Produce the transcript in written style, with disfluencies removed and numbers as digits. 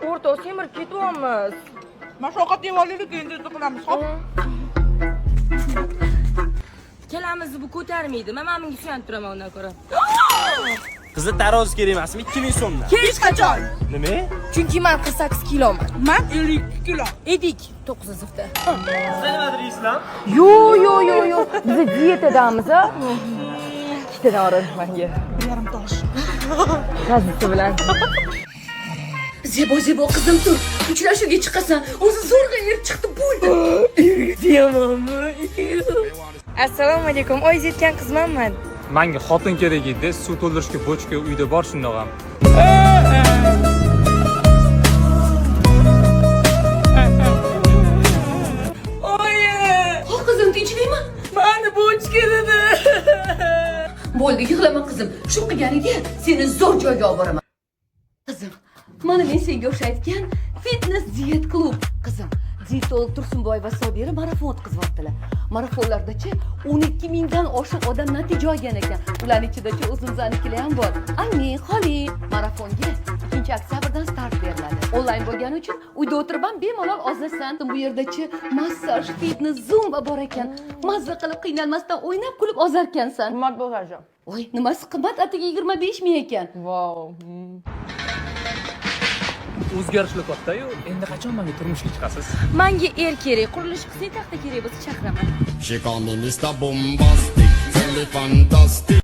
O'rtoq, semirib ketyapmiz. Mashoqat devorlaylik endi qilamiz. Xo'p. Kalamizni bu ko'tarmaydi. Men menga suyanib turaman undan ko'ra. Qizi tarozi kerak emasmi? 2000 so'mdan. Hech qachon. Nima? Chunki men 48 kiloman. Men 52 kilo. Edik 9 sinfda. Siz nima deysizlar? Yo. Biz diyetadamiz, ha? Ikkitadan orin menga. 1,5 tosh. Kazisi bilan. Zebo qizim tur. Uchrashuvga chiqasan. O'zi zo'rg'a er chiqdi bo'ldi. Assalomu alaykum. Oyiz yetgan qizmanman. Menga xotin kerak edi, suv to'ldirishga bochka uyda bor shundoq ham. Ha qizim tinchlikmi? Meni bochka dedi. Bo'ldi, yig'lama qizim. Shu qilganiga seni zo'r joyga olib boraman. Qizim, mana men senga o'xshatgan fitness diyet klub. Qizim, diyetolog Tursunboy va Sobira marafon o'tkazmoqdalar. Marafonlardachi 12 mingdan oshiq odam natija olgan ekan. Ularning ichidachi o'zimiznikilar ham bor. Anne, xoli, marafonga 2-oktyabrdan start beriladi. Onlayn bo'lgani uchun uyda o'tirib ham bemalol ozlasan. Bu yerdachi massaj, fitness, zumba bor ekan. Mazza qilib qiynalmasdan o'ynab kulib ozarkansan. Qimmat bo'lajam. Voy, nimasi qimmat? Atiga 25 ming ekan. Vau. O'zgarishlar katta-yu, endi qachon menga turmushga chiqasiz? Menga er kerak, qurilish qilsak taxta kerak bo'lsa chaqiraman. She call me Mr. Bombastic, tell me fantastic.